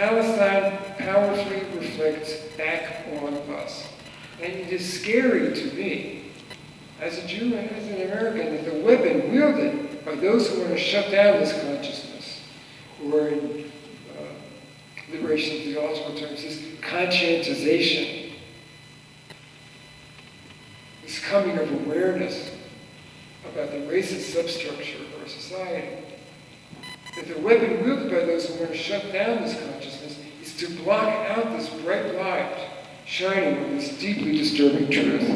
Palestine powerfully reflects back on us. And it is scary to me, as a Jew and as an American, that the weapon wielded by those who want to shut down this consciousness, or in liberation theological terms, this conscientization, this coming of awareness about the racist substructure of our society, that the weapon wielded by those who want to shut down this consciousness is to block out this bright light shining on this deeply disturbing truth.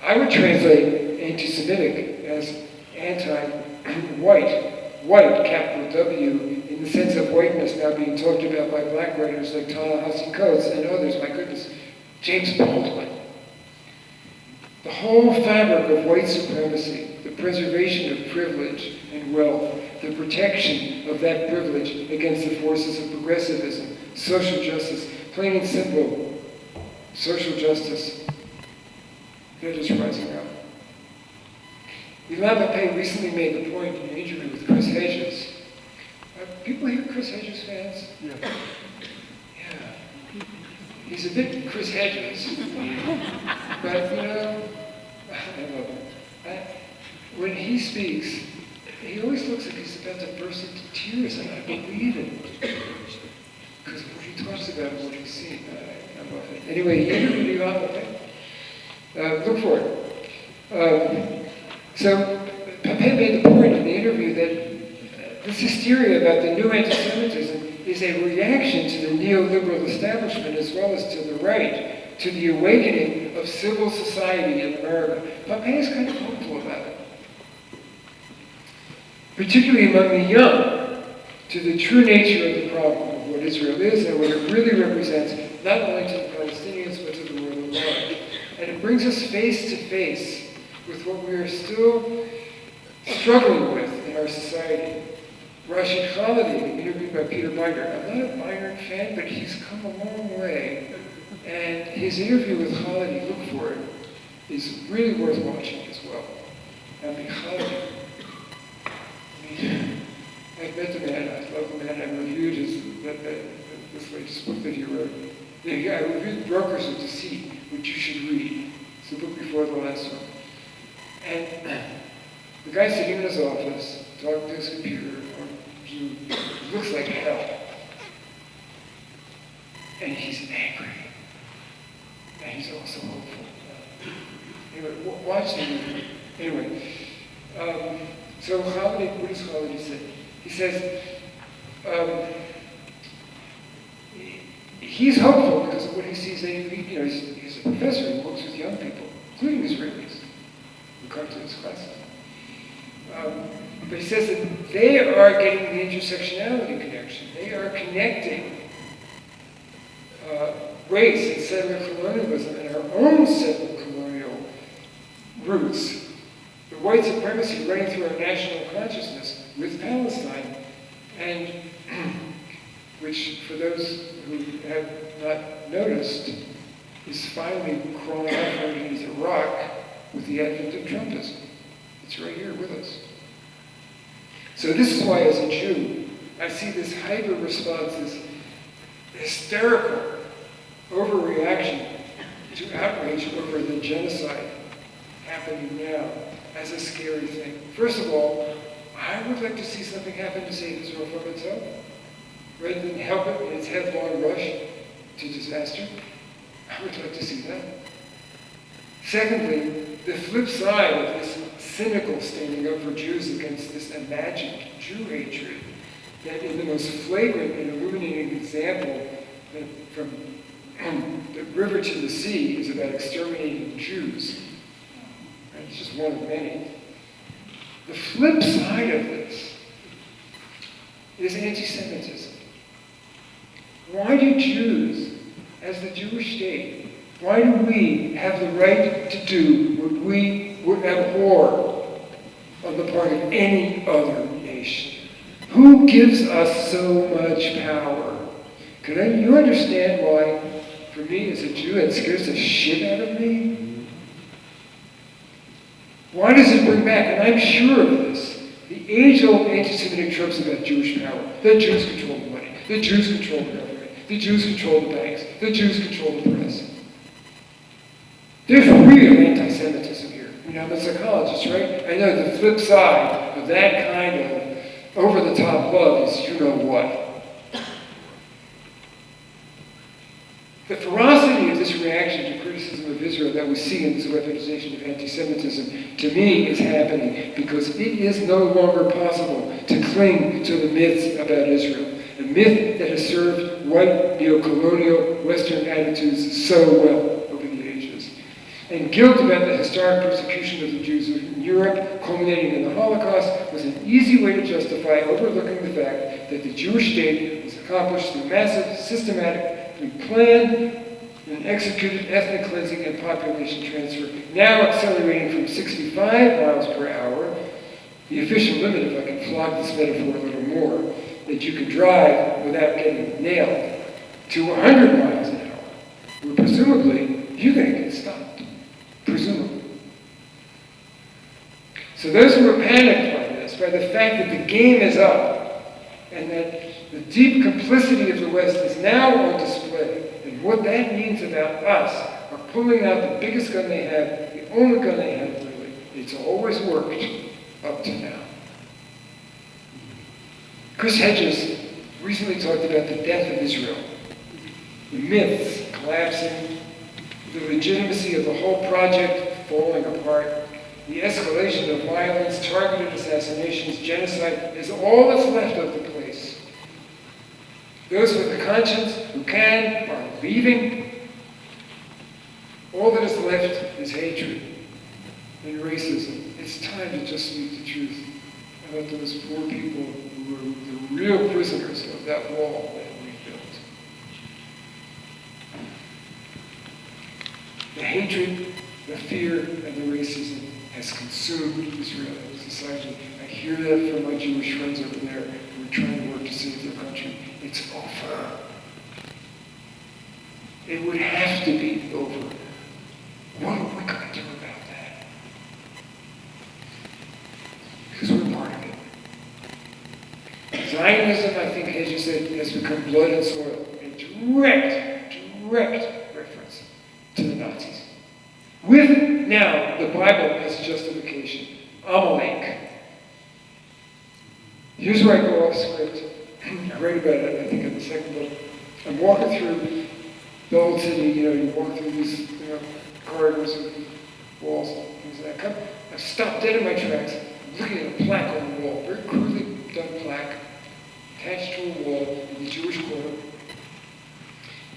I would translate anti-Semitic as anti-white, white, capital W, in the sense of whiteness now being talked about by black writers like Ta-Nehisi Coates and others, my goodness, James Baldwin. The whole fabric of white supremacy, the preservation of privilege and wealth, the protection of that privilege against the forces of progressivism, social justice, plain and simple, social justice, that is rising up. Ilan Pappé recently made the point in an interview with Chris Hedges. Are people here Chris Hedges fans? Yeah. Yeah. He's a bit Chris Hedges, but you know, I love him. When he speaks, he always looks like he's about to burst into tears, and I believe it. Because what he talks about and what he's seen, I love it. Anyway, he interviewed Ilan Pappé. Look for it. So, Pappé made the point in the interview that this hysteria about the new anti-Semitism is a reaction to the neoliberal establishment as well as to the right, to the awakening of civil society in America. Pappé is kind of hopeful about it. Particularly among the young, to the true nature of the problem of what Israel is and what it really represents, not only to the Palestinians, but to the world at large. And it brings us face to face with what we are still struggling with in our society. Rashid Khalidi, interviewed by Peter Binder. I'm not a Binder fan, but he's come a long way. And his interview with Khalidi, look for it, is really worth watching as well. I mean, Khalidi, I've met the man, I love the man, I reviewed this latest book that he wrote. I reviewed Brokers of Deceit, which you should read. It's the book before the last one. And the guy sitting in his office, talking to his computer, it looks like hell. And he's angry. And he's also hopeful. Anyway, watch the movie. Anyway, so Khalidi, what does Khalidi say? He says, he's hopeful because of what he sees. He's a professor who works with young people, including Israelis, who come to his classes. But he says that they are getting the intersectionality connection. They are connecting race and settler colonialism and our own settler colonial roots, the white supremacy running through our national consciousness with Palestine, and which, for those who have not noticed, is finally crawling out underneath a rock with the advent of Trumpism. It's right here with us. So this is why, as a Jew, I see this hyper response, this hysterical overreaction to outrage over the genocide happening now as a scary thing. First of all, I would like to see something happen to save Israel from itself, rather than help it in its headlong rush to disaster. I would like to see that. Secondly, the flip side of this cynical standing up for Jews against this imagined Jew hatred, that in the most flagrant and illuminating example that from the river to the sea is about exterminating Jews. And it's just one of many. The flip side of this is anti-Semitism. Why do Jews, as the Jewish state, why do we have the right to do what we would abhor on the part of any other nation? Who gives us so much power? You understand why, for me as a Jew, it scares the shit out of me? Why does it bring back, and I'm sure of this, the age-old anti-Semitic tropes about Jewish power. The Jews control the money. The Jews control the government. The Jews control the banks. The Jews control the press. There's real anti-Semitism here. You know, I'm a psychologist, right? I know the flip side of that kind of over-the-top love is you know what. The ferocity of this reaction to criticism of Israel that we see in this weaponization of anti-Semitism, to me, is happening because it is no longer possible to cling to the myths about Israel. A myth that has served white, neo-colonial, Western attitudes so well over the ages. And guilt about the historic persecution of the Jews in Europe, culminating in the Holocaust, was an easy way to justify overlooking the fact that the Jewish state was accomplished through massive, systematic, planned and executed ethnic cleansing and population transfer, now accelerating from 65 miles per hour, the official limit, if I can flog this metaphor a little more, that you can drive without getting nailed, to 100 miles an hour, where presumably you're going to get stopped. Presumably. So those who are panicked by this, by the fact that the game is up, and that the deep complicity of the West is now on display, and what that means about us, are pulling out the biggest gun they have, the only gun they have, really. It's always worked up to now. Chris Hedges recently talked about the death of Israel, the myths collapsing, the legitimacy of the whole project falling apart, the escalation of violence, targeted assassinations, genocide is all that's left of the place. Those with a conscience who can are leaving. All that is left is hatred and racism. It's time to just speak the truth about those poor people who were the real prisoners of that wall that we built. The hatred, the fear, and the racism has consumed Israeli society. I hear that from my Jewish friends over there who are trying to work to save their country. It's over. It would have to be over. What are we going to do about that? Because we're part of it. Zionism, I think, as you said, has become blood and soil. A direct reference to the Nazis. With, now, the Bible as justification. Amalek. Here's where I go off script. I write about it, I think, in the second book. I'm walking through the old city, you walk through these corridors and walls and things like that. I stop dead in my tracks. I'm looking at a plaque on the wall, very crudely done plaque, attached to a wall in the Jewish quarter.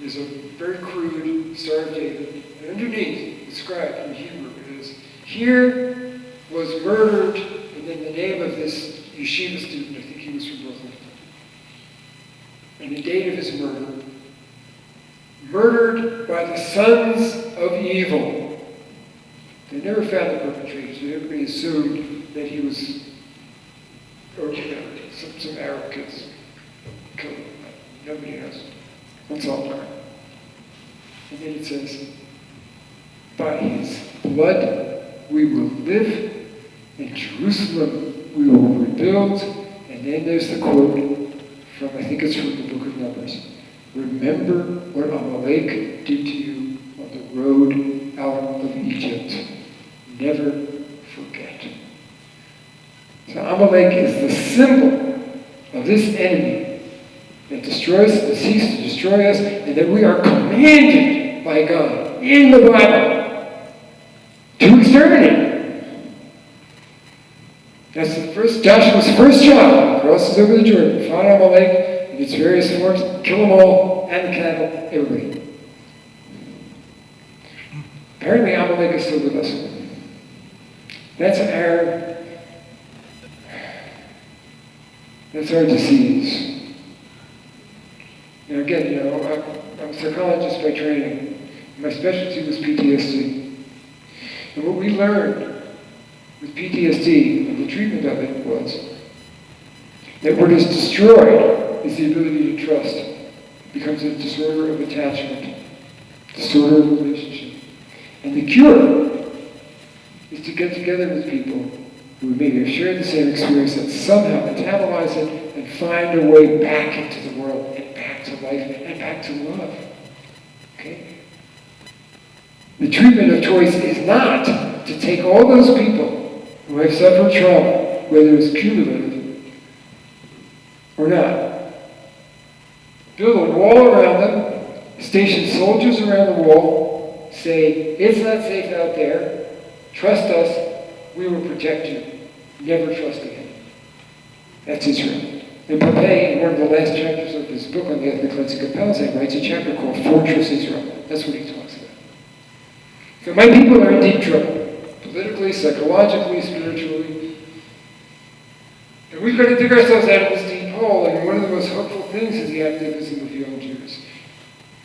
There's a very crude Star of David, and underneath, inscribed in Hebrew, it is, "Here was murdered," and then the name of this yeshiva student, I think he was from Brooklyn, and the date of his murder, "Murdered by the sons of evil." They never found the perpetrators, but everybody assumed that he was, or some Arab kids killed him. Nobody knows. That's all learned. And then it says, "By his blood we will live, and Jerusalem we will rebuild." And then there's the quote from, I think it's from the book of Numbers. "Remember what Amalek did to you on the road out of Egypt. Never forget." So Amalek is the symbol of this enemy that destroys, that seeks to destroy us, and that we are commanded by God in the Bible to exterminate. That's the first, Joshua's first job. He crosses over the Jordan, find Amalek in its various forms, kill them all, and the cattle, everybody. Apparently Amalek is still with us. That's our disease. Now again, I'm a psychologist by training. My specialty was PTSD. And what we learned with PTSD and the treatment of it was that what is destroyed is the ability to trust. It becomes a disorder of attachment, disorder of relationship. And the cure is to get together with people who maybe have shared the same experience that somehow metabolize it and find a way back into the world and back to life and back to love. Okay? The treatment of choice is not to take all those people who have suffered trauma, whether it's cumulative or not, build a wall around them, station soldiers around the wall, say, it's not safe out there, trust us, we will protect you. Never trust again. That's Isreal. And Papay, in one of the last chapters of his book on the ethnic cleansing of Palestine, writes a chapter called Fortress Isreal. That's what he talks about. So my people are in deep trouble, politically, psychologically, spiritually. And we've got to dig ourselves out of this deep hole, and one of the most hopeful things is the activism of young Jews.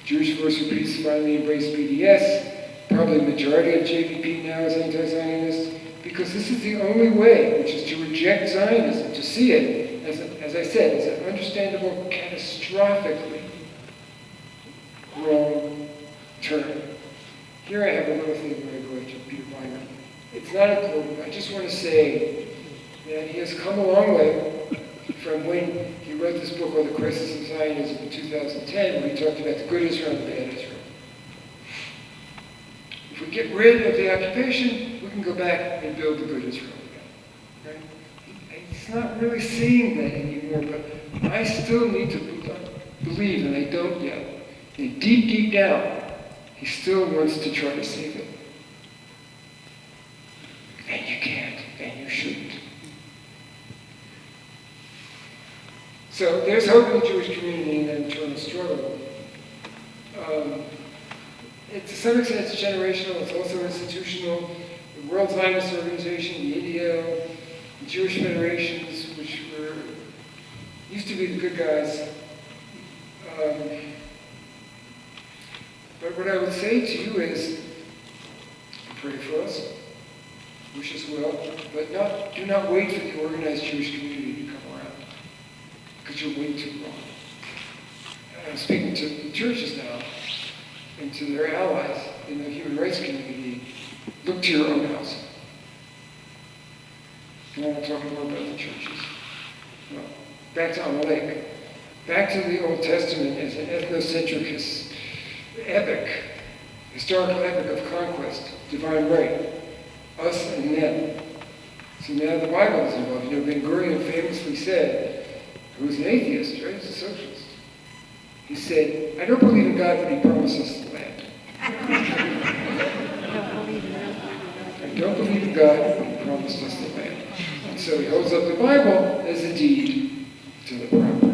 Jewish Force for Peace finally embraced BDS. Probably the majority of JVP now is anti-Zionist, because this is the only way, which is to reject Zionism, to see it, as I said, as an understandable, catastrophically wrong turn. Here I have a little thing where I go to Peter Byner. It's not important. I just want to say that he has come a long way from when he wrote this book on the crisis of Zionism in 2010, where he talked about the good Israel and the bad Israel. If we get rid of the occupation, we can go back and build the good Israel again. Right? He's not really saying that anymore, but I still need to believe, and I don't yet. And deep, deep down, he still wants to try to save it. And you can't, and you shouldn't. So there's hope in the Jewish community in that internal struggle. To some extent it's generational, it's also institutional. The World Zionist Organization, the IDEO, the Jewish federations, which used to be the good guys. But what I would say to you is, pray for us, wish us well, but do not wait for the organized Jewish community to come around, because you're way too long. I'm speaking to the churches now, and to their allies in the human rights community. Look to your own house. I want to talk more about the churches. Well, back to Amalek. Back to the Old Testament as an ethnocentric epic, historical epic of conquest, divine right, us and them. So now the Bible is involved. You know, Ben Gurion famously said, who was an atheist, right? He's a socialist. He said, I don't believe in God, but he promised us the land. I don't believe in God, but he promised us the land. And so he holds up the Bible as a deed to the property.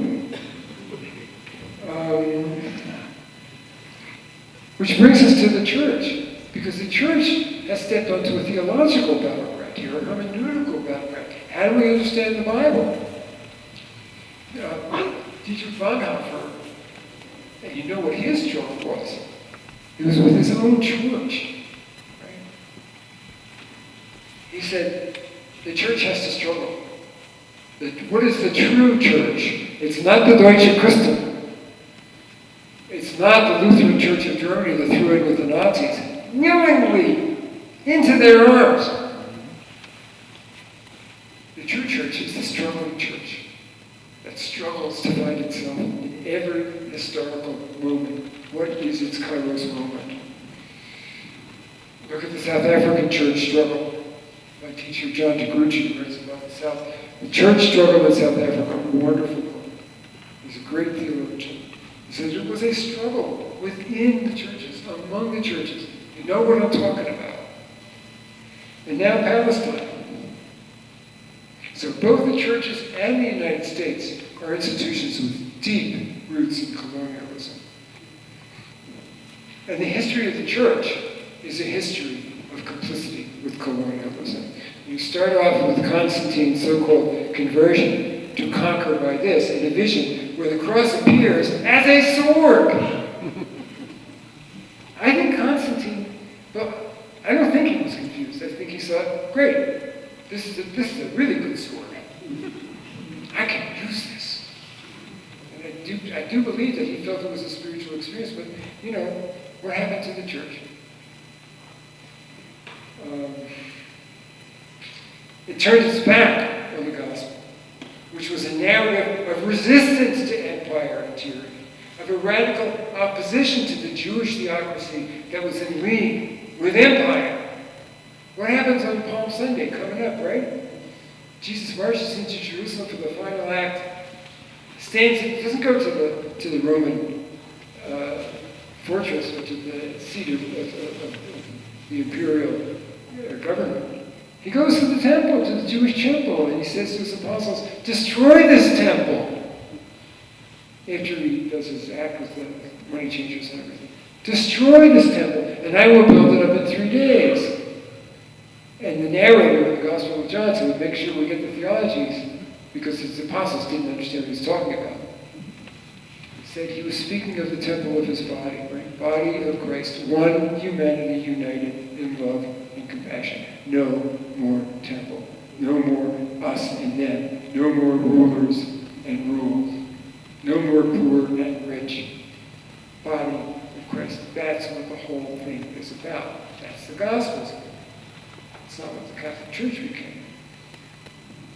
Which brings us to the church, because the church has stepped onto a theological battleground here, a hermeneutical battleground. How do we understand the Bible? Dietrich Bonhoeffer, and you know what his struggle was. It was with his own church. Right? He said, the church has to struggle. What is the true church? It's not the Deutsche Christen. It's not the Lutheran Church of Germany that threw in with the Nazis, willingly into their arms. The true church is the struggling church that struggles to find itself in every historical moment. What is its Kairos moment? Look at the South African church struggle. My teacher, John DeGrucci, writes about the South. The church struggle in South Africa, a wonderful book. He's a great theologian. He says it was a struggle within the churches, among the churches. You know what I'm talking about. And now Palestine. So both the churches and the United States are institutions with deep roots in colonialism. And the history of the church is a history of complicity with colonialism. You start off with Constantine's so-called conversion to conquer by this, in a vision where the cross appears as a sword. I think Constantine, well, I don't think he was confused. I think he thought, great, this is a really good sword. I can use this. And I do believe that he felt it was a spiritual experience, but, you know, what happened to the church? It turned its back on the gospel, which was a narrative of resistance to empire and tyranny, of a radical opposition to the Jewish theocracy that was in league with empire. What happens on Palm Sunday coming up, right? Jesus marches into Jerusalem for the final act, doesn't go to the Roman fortress or to the seat of the imperial government. He goes to the temple, to the Jewish temple, and he says to his apostles, destroy this temple. After he does his act with the money changers and everything. Destroy this temple, and I will build it up in 3 days. And the narrator of the Gospel of John said, make sure we get the theologies, because his apostles didn't understand what he was talking about. He said he was speaking of the temple of his body, right? Body of Christ, one humanity united in love and compassion. No more temple. No more us and them. No more rulers and rules. No more poor and rich. Body of Christ. That's what the whole thing is about. That's the Gospels. It's not what the Catholic Church became.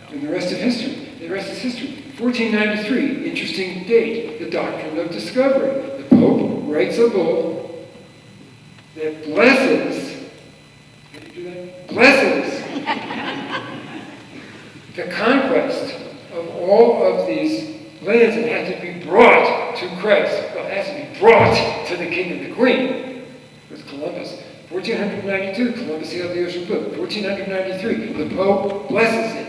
And the rest of history. The rest is history. 1493, interesting date. The doctrine of discovery. The Pope writes a bull that blesses. How do you do that? Blesses the conquest of all of these lands that had to be brought to Christ. Well, it has to be brought to the king and the queen with Columbus. 1492, Columbus sailed the ocean blue. 1493, the Pope blesses it.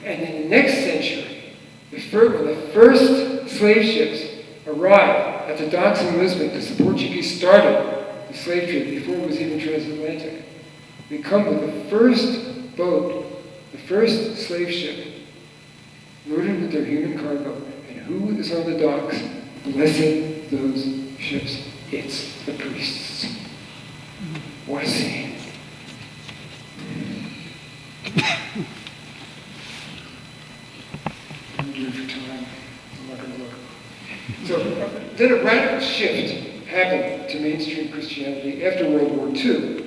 And in the next century, when the first slave ships arrive at the docks in Lisbon, because the Portuguese started the slave trade before it was even transatlantic, they come with the first boat, the first slave ship, loaded with their human cargo. And who is on the docks blessing those ships? It's the priests. What a scene. I'm doing for time. I'm not going to look. So then a radical shift happened to mainstream Christianity after World War II.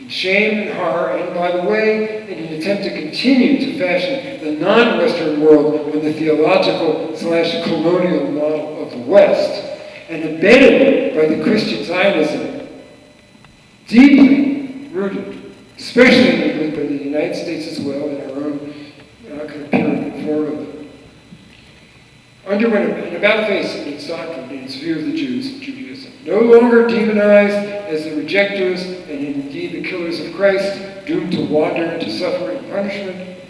In shame and horror, and by the way, in an attempt to continue to fashion the non-Western world on the theological/colonial model of the West, and embedded by the Christian Zionism, deeply rooted, especially in England, but in the United States as well, in our own kind of Puritan form of it, underwent an about-face in its doctrine, in its view of the Jews and Judaism. No longer demonized as the rejectors and indeed the killers of Christ, doomed to wander into suffering and punishment,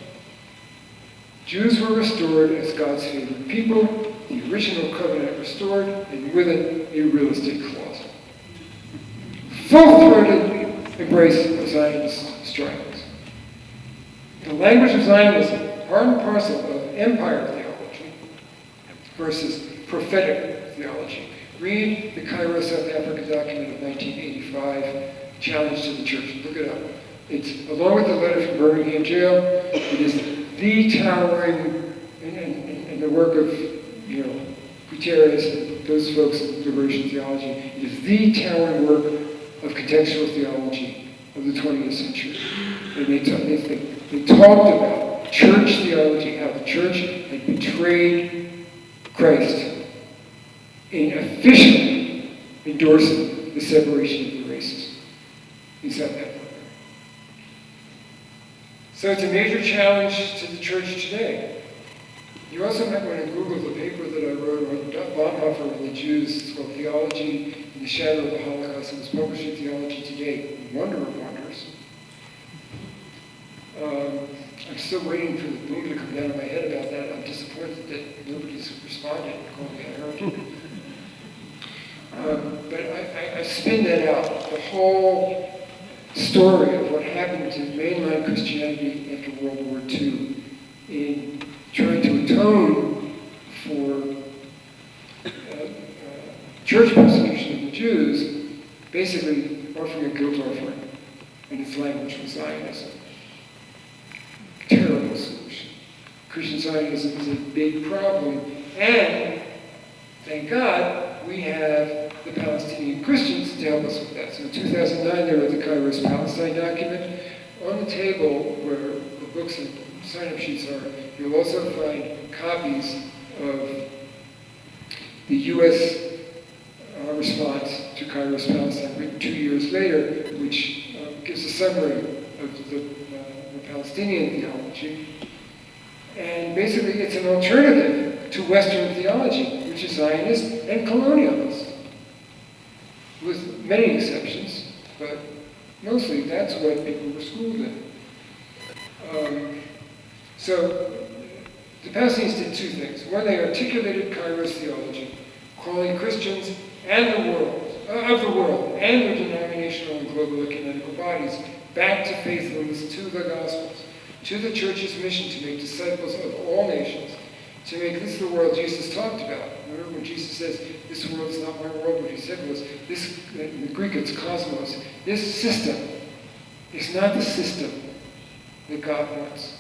Jews were restored as God's favored people, the original covenant restored, and with it, a realistic clause. Full-throated embrace of Zionist strivings. The language of Zionism, part and parcel of empire theology versus prophetic theology. Read the Kairos South Africa document of 1985, Challenge to the Church. Look it up. It's, along with the letter from Birmingham jail, it is the towering, and the work of, Gutierrez and those folks in liberation theology, it is the towering work of contextual theology of the 20th century. And they talked about church theology, how the church had betrayed Christ in officially endorsing the separation of the races in South Africa. So it's a major challenge to the church today. You also might want to Google the paper that I wrote on Bonhoeffer and the Jews. It's called Theology in the Shadow of the Holocaust. It was published in Theology Today. Wonder of wonders. I'm still waiting for the boom to come down on my head about that. I'm disappointed that nobody's responded and called me a heretic. But I spin that out. The whole story of what happened to mainline Christianity after World War II in trying to atone for church persecution of the Jews, basically offering a guilt offering, and its language was Zionism. Terrible solution. Christian Zionism is a big problem, and thank God we have the Palestinian Christians to help us with that. So in 2009, they wrote the Kairos Palestine document. On the table where the books and sign-up sheets are, you'll also find copies of the U.S. Response to Kairos Palestine, written 2 years later, which gives a summary of the Palestinian theology. And basically, it's an alternative to Western theology, which is Zionist and colonialist, with many exceptions, but mostly that's what people were schooled in. So the Palestinians did two things. One, they articulated Kairos theology, calling Christians and the world, and their denominational and global ecumenical bodies back to faithfulness to the Gospels, to the Church's mission to make disciples of all nations, to make this the world Jesus talked about. Remember when Jesus says, "This world is not my world," what he said was, this, in the Greek it's cosmos, this system is not the system that God wants.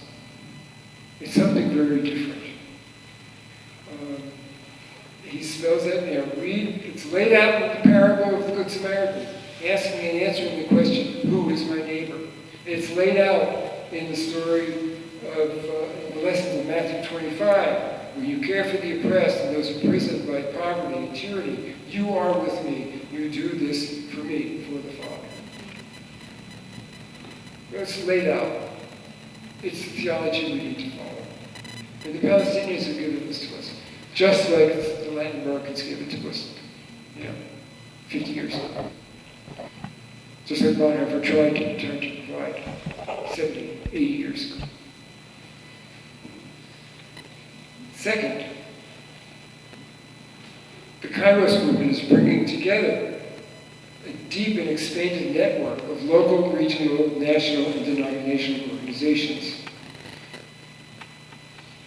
It's something very different. He spells that there. It's laid out in the parable of the Good Samaritan, asking and answering the question, who is my neighbor? It's laid out in the story of the lessons of Matthew 25, where you care for the oppressed and those imprisoned by poverty and tyranny. You are with me. You do this for me, for the Father. It's laid out. It's the theology we need to follow. And the Palestinians have given this to us, just like the Latin Americans gave it to us, 50 years ago. Just like Bonhoeffer tried to provide 70, 80 years ago. Second, the Kairos movement is bringing together a deep and expanded network of local, regional, national, and denominational organizations.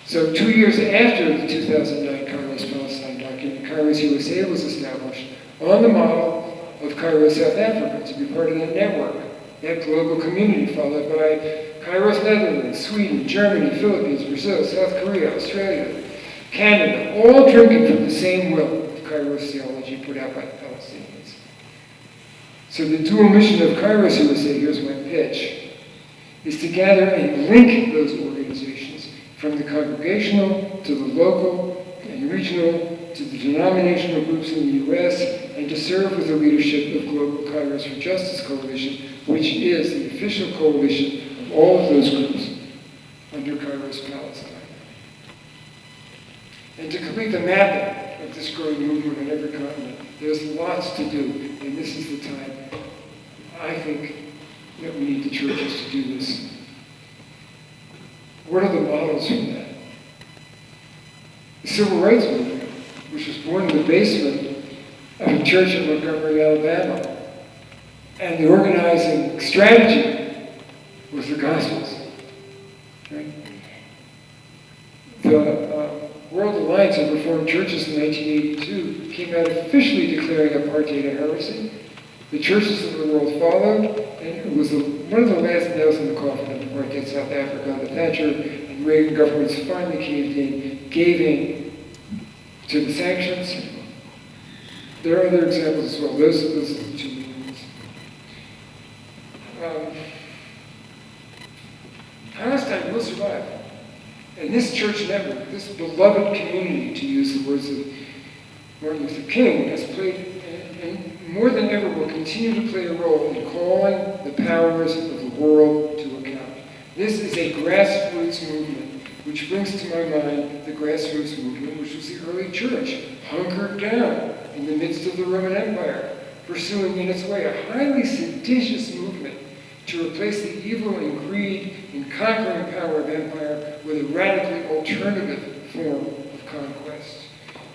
So 2 years after the 2009 Kairos Palestine document, Kairos USA was established on the model of Kairos South Africa to be part of that network, that global community, followed by Kairos Netherlands, Sweden, Germany, Philippines, Brazil, South Korea, Australia, Canada, all drinking from the same well of Kairos theology put out by the Palestinians. So the dual mission of Kairos USA, here's my pitch, is to gather and link those organizations from the congregational to the local and regional to the denominational groups in the U.S., and to serve with the leadership of Global Kairos for Justice Coalition, which is the official coalition of all of those groups under Kairos Palestine. And to complete the mapping of this growing movement on every continent, there's lots to do, and this is the time, I think, that we need the churches to do this. What are the models from that? The Civil Rights Movement, which was born in the basement of a church in Montgomery, Alabama. And the organizing strategy was the Gospels. Right? The World Alliance of Reformed Churches in 1982 came out officially declaring apartheid a heresy. The churches of the world followed, and it was one of the last nails in the coffin of apartheid South Africa. The Thatcher and Reagan governments finally caved in, gave in to the sanctions. There are other examples as well. Those are the two main ones. Palestine will survive. And this church network, this beloved community, to use the words of Martin Luther King, has played, and more than ever will continue to play a role in calling the powers of the world to account. This is a grassroots movement, which brings to my mind the grassroots movement, which was the early church, hunkered down in the midst of the Roman Empire, pursuing in its way a highly seditious movement to replace the evil and greed and conquering power of empire with a radically alternative form of conquest.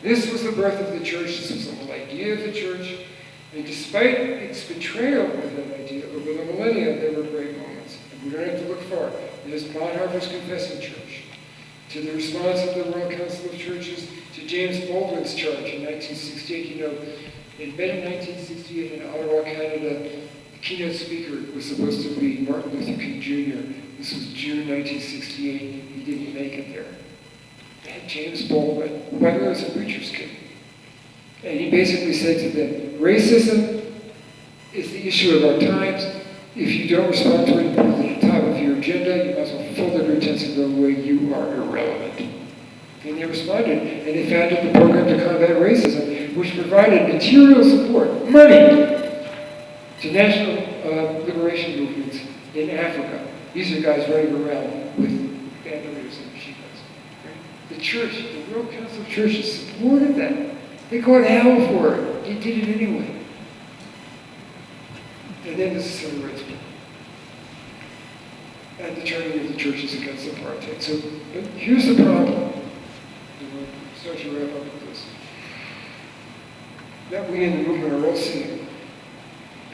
This was the birth of the church. This was the whole idea of the church. And despite its betrayal of that idea over the millennia, there were great moments. And we don't have to look far. There's Bonhoeffer's Confessing Church, to the response of the World Council of Churches, to James Baldwin's charge in 1968. You know, in May of 1968 in Ottawa, Canada, the keynote speaker was supposed to be Martin Luther King Jr. This was June 1968. He didn't make it there. And James Baldwin, who by the way was a preacher's kid, and he basically said to them, racism is the issue of our times. If you don't respond to it, the agenda, you might as well fold up your tents and go away, you are irrelevant. And they responded, and they founded the Program to Combat Racism, which provided material support, money, to national liberation movements in Africa. These are guys running around with bandoleers and machine guns. Right? The church, the World Council of Churches supported that. They caught hell for it. They did it anyway. And then there's the civil rights movement. And the turning of the churches against apartheid. So, but here's the problem. We'll start to wrap up with this. That we in the movement are all seeing.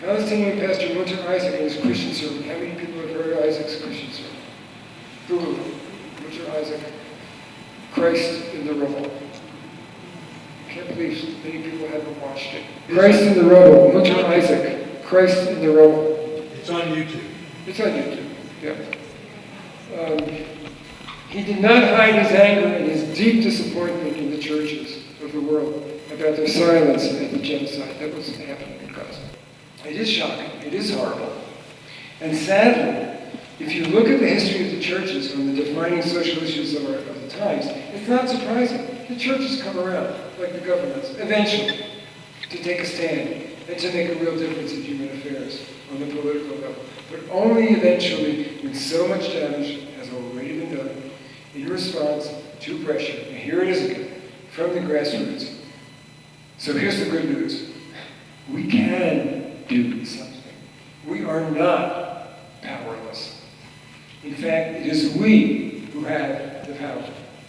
Palestinian pastor Munter Isaac and his Christian sermon. How many people have heard Isaac's Christian sermon? Google Munter Isaac, Christ in the Rubble. I can't believe many people haven't watched it. Christ in the Rubble, Munter Isaac, Christ in the Rubble. It's on YouTube. It's on YouTube, yeah. He did not hide his anger and his deep disappointment in the churches of the world about their silence at the genocide that was happening in Gaza. It is shocking. It is horrible. And sadly, if you look at the history of the churches on the defining social issues of the times, it's not surprising. The churches come around, like the governments, eventually, to take a stand and to make a real difference in human affairs on the political level. But only eventually, when so much damage has already been done, in response to pressure, and here it is again, from the grassroots. So here's the good news. We can do something. We are not powerless. In fact, it is we who have the power.